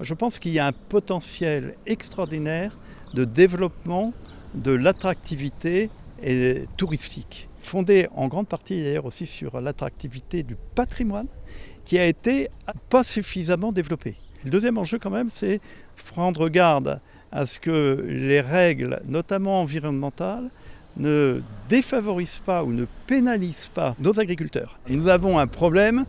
Je pense qu'il y a un potentiel extraordinaire de développement de l'attractivité touristique, fondée en grande partie d'ailleurs aussi sur l'attractivité du patrimoine, qui a été pas suffisamment développé. Le deuxième enjeu quand même, c'est prendre garde à ce que les règles, notamment environnementales, ne défavorisent pas ou ne pénalisent pas nos agriculteurs. Et nous avons un problème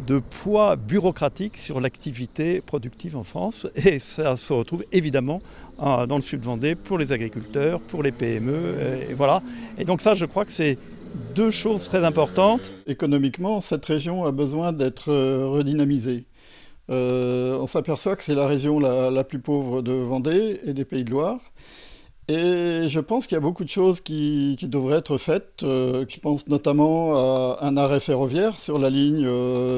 de poids bureaucratique sur l'activité productive en France et ça se retrouve évidemment dans le Sud-Vendée pour les agriculteurs, pour les PME, et voilà. Et donc ça, je crois que c'est deux choses très importantes. Économiquement, cette région a besoin d'être redynamisée. On s'aperçoit que c'est la région la plus pauvre de Vendée et des Pays de Loire. Et je pense qu'il y a beaucoup de choses qui devraient être faites. Je pense notamment à un arrêt ferroviaire sur la ligne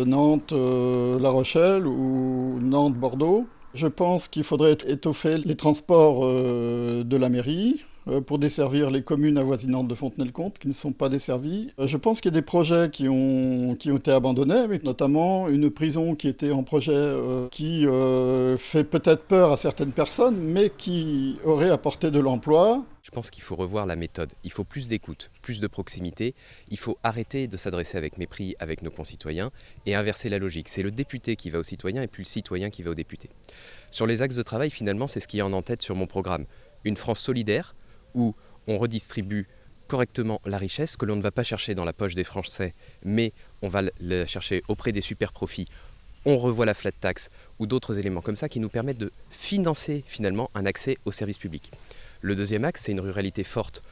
Nantes-La Rochelle ou Nantes-Bordeaux. Je pense qu'il faudrait étoffer les transports de la mairie pour desservir les communes avoisinantes de Fontenay-le-Comte qui ne sont pas desservies. Je pense qu'il y a des projets qui ont été abandonnés, mais notamment une prison qui était en projet qui fait peut-être peur à certaines personnes, mais qui aurait apporté de l'emploi. Je pense qu'il faut revoir la méthode. Il faut plus d'écoute, plus de proximité. Il faut arrêter de s'adresser avec mépris avec nos concitoyens et inverser la logique. C'est le député qui va aux citoyens et plus le citoyen qui va aux députés. Sur les axes de travail, finalement, c'est ce qui est en tête sur mon programme. Une France solidaire, où on redistribue correctement la richesse, que l'on ne va pas chercher dans la poche des Français, mais on va la chercher auprès des super profits. On revoit la flat tax ou d'autres éléments comme ça qui nous permettent de financer finalement un accès aux services publics. Le deuxième axe, c'est une ruralité forte.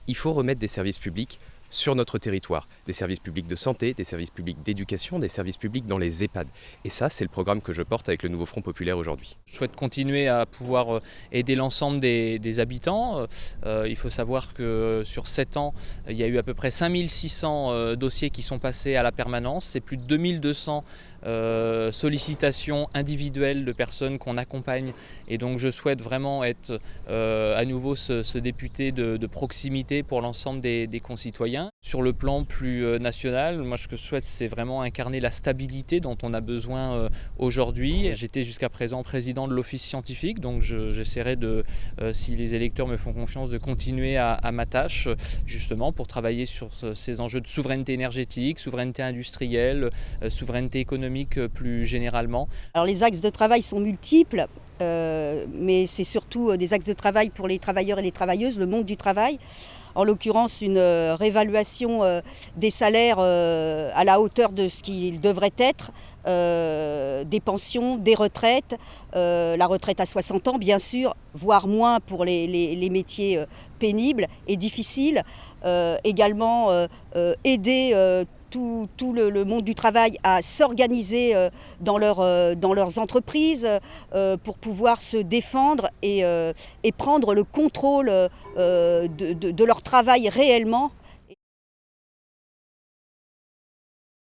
Il faut remettre des services publics sur notre territoire, des services publics de santé, des services publics d'éducation, des services publics dans les EHPAD. Et ça, c'est le programme que je porte avec le nouveau Front populaire aujourd'hui. Je souhaite continuer à pouvoir aider l'ensemble des habitants. Il faut savoir que sur 7 ans, il y a eu à peu près 5600 dossiers qui sont passés à la permanence. C'est plus de 2200 sollicitations individuelles de personnes qu'on accompagne. Et donc je souhaite vraiment être à nouveau ce député de proximité pour l'ensemble des concitoyens. Sur le plan plus national, moi ce que je souhaite, c'est vraiment incarner la stabilité dont on a besoin aujourd'hui. J'étais jusqu'à présent président de l'office scientifique, donc j'essaierai si les électeurs me font confiance, de continuer à ma tâche, justement pour travailler sur ces enjeux de souveraineté énergétique, souveraineté industrielle, souveraineté économique plus généralement. Alors les axes de travail sont multiples, mais c'est surtout des axes de travail pour les travailleurs et les travailleuses, le monde du travail. En l'occurrence, une réévaluation des salaires à la hauteur de ce qu'ils devraient être, des pensions, des retraites, la retraite à 60 ans bien sûr, voire moins pour les métiers pénibles et difficiles. Également aider tout le monde du travail à s'organiser dans leurs entreprises pour pouvoir se défendre et prendre le contrôle de leur travail réellement